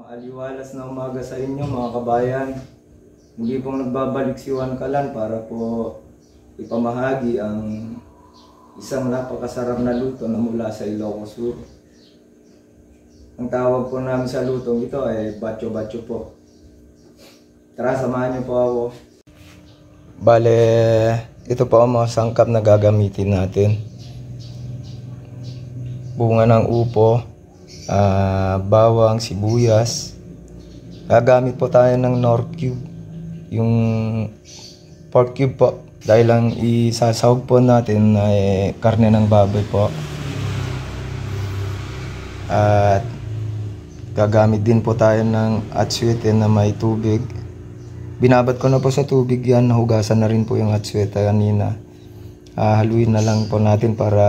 Maaliwalas na umaga sa inyo mga kabayan. Muli pong nagbabalik si Juan Calan para po ipamahagi ang isang napakasarap na luto na mula sa Ilocos Sur. Ang tawag po namin sa lutong ito ay batcho-batcho po. Tara, samahan niyo po ako. Bale, ito po ang mga sangkap na gagamitin natin. Bunga ng upo, bawang, sibuyas. Gagamit po tayo ng Knorr cube, yung pork cube po, dahil lang isasahog po natin ay karne ng baboy po. At gagamit din po tayo ng atsuete na may tubig. Binabad ko na po sa tubig yan, nahugasan na rin po yung atsuete kanina. Haluin na lang po natin para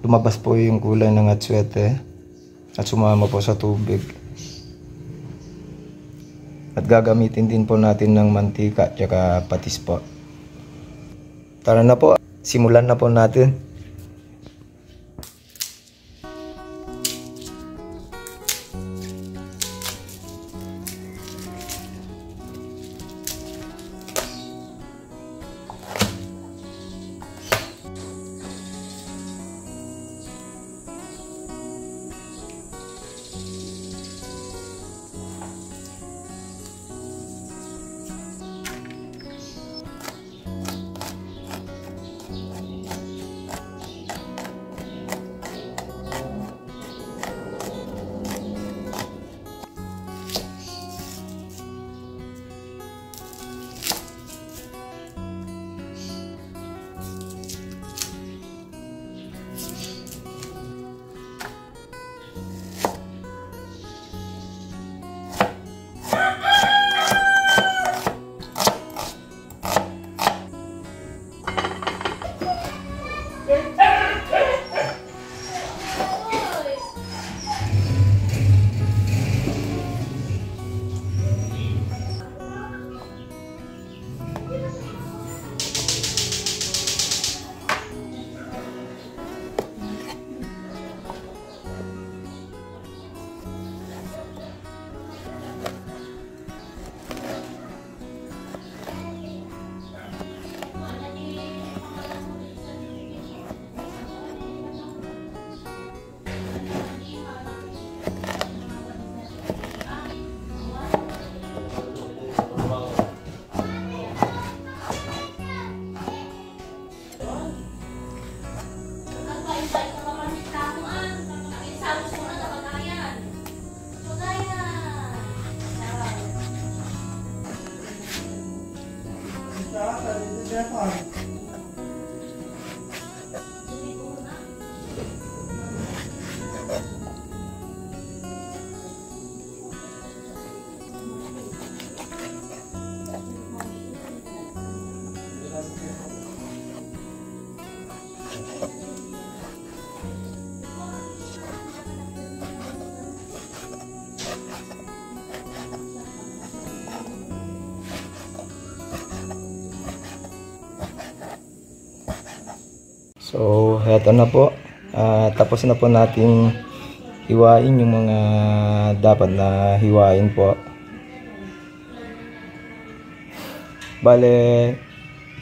lumabas po yung kulay ng atsuete at sumama po sa tubig. At gagamitin din po natin ng mantika at saka patis po. Tara na po, simulan na po natin. So, heto na po. Tapos na po natin hiwain yung mga dapat na hiwain po. Bale,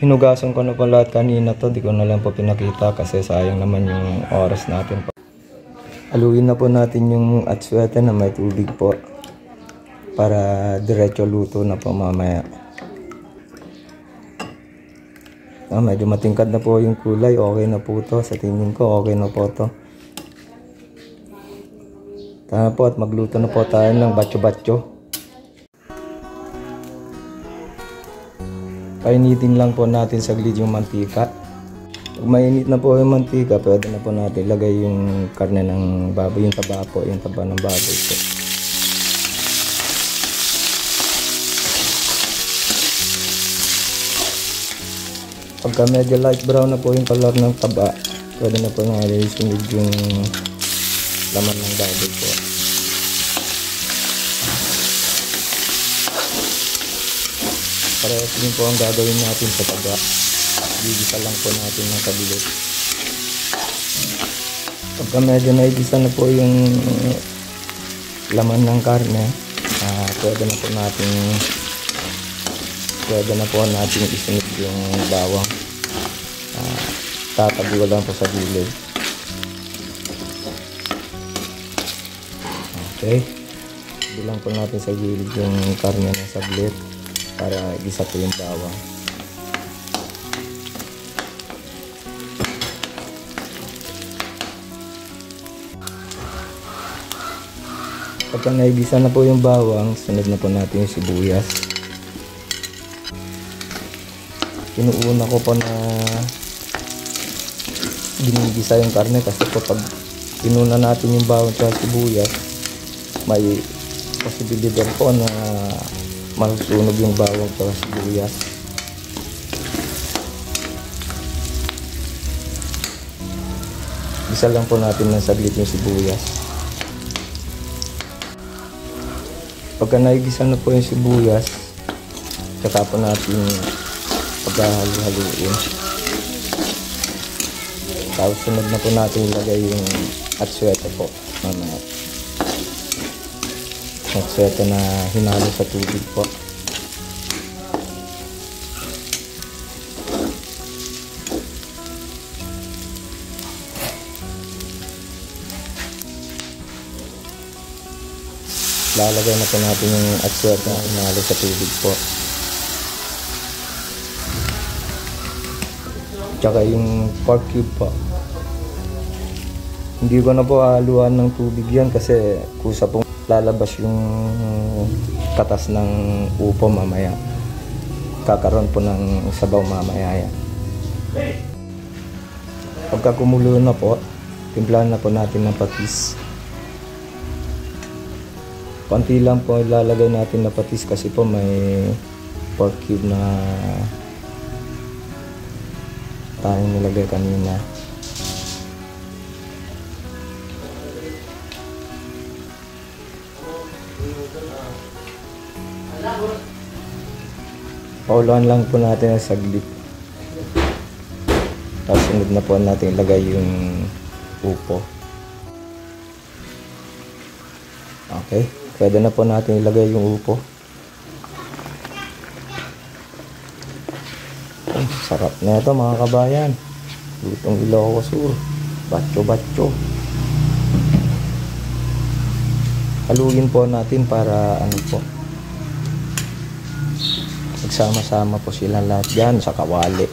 hinugasan ko na po lahat kanina to. Di ko na lang po pinakita kasi sayang naman yung oras natin po. Haluin na po natin yung atsuete na may tubig po para diretso luto na po mamaya. Medyo matingkad na po yung kulay. Okay na po to. Sa tingin ko okay na po to. Tara po at magluto na po tayo ng batcho-batcho. Painitin lang po natin saglit yung mantika. Pag mainit na po yung mantika, pwede na po natin ilagay yung karne ng baboy, yung taba po, yung taba ng baboy po. Pagka medyo light brown na po yung color ng taba, pwede na po natin isunod yung laman ng baboy po. Parehas din po ang gagawin natin sa taba. Gigisa lang po natin ng kabilit. Pagka medyo naigisa na po yung laman ng karne, pwede na po natin isunod yung bawang. Tatabi lang po sa gilid. Okay, bilang po natin sa gilid yung karne ng saglit para igisa po yung bawang. Pagka naigisa na po yung bawang, sunod na po natin yung sibuyas. Inuuna ko po na ginigisa yung karne kasi po pag inuna natin yung bawang at sibuyas, may posibilidad po na masusunog yung bawang at sibuyas. Gisa lang po natin ng saglit yung sibuyas. Pagka naigisa na po yung sibuyas, saka po natin pagkahalo-haluin. Tapos sunod na po natin ilagay yung atsuete po. Atsuete na hinalo sa tubig po. Lalagay na po natin yung atsuete na hinalo sa tubig po. Tsaka yung pork cube po. Hindi ko na po haluan ng tubig yan kasi kusa pong lalabas yung katas ng upo mamaya. Kakaroon po ng sabaw mamaya yan. Pagka kumulo na po, timplahan na po natin ng patis. Konti lang po ilalagay natin na patis kasi po may pork cube na tayong nilagay kanina. Pauluan lang po natin ang saglit. Tapos sunod na po natin ilagay yung upo. Okay, pwede na po natin ilagay yung upo. Ay, sarap na ito mga kabayan. Lutong Ilocos Sur. Batcho. Haluin po natin para ano po, magsama-sama po sila lahat dyan sa kawali.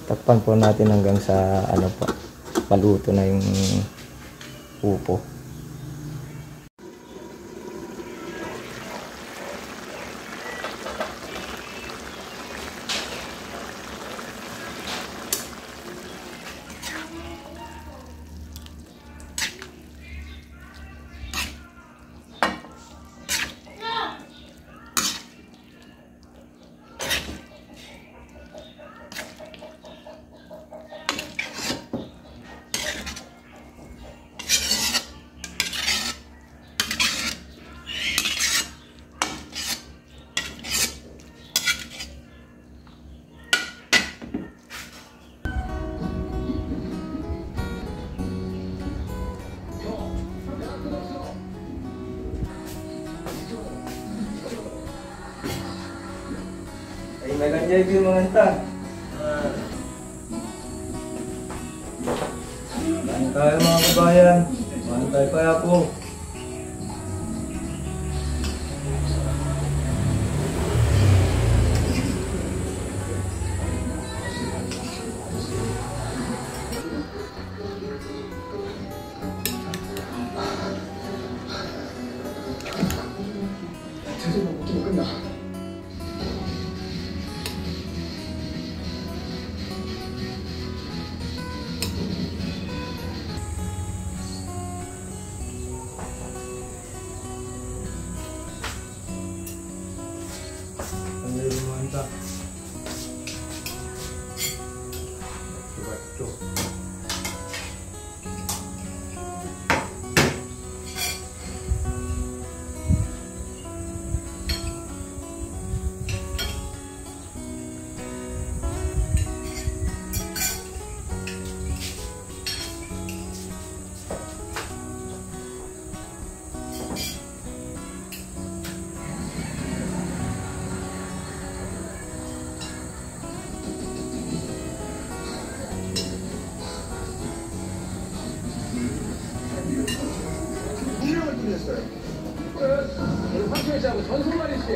Takpan po natin hanggang sa ano po, maluto na yung upo. Ay, may ganyan yung mga anta. Kain tayo mga kabayan. Kain tayo kaya po. 준비됐어요. 우리 황철 씨하고 전소만희 씨.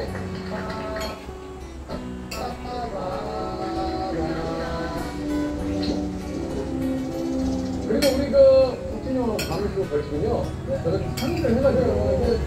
그리고 우리 그 국진영 강수 벌칙은요. 저는 상의를 해가지고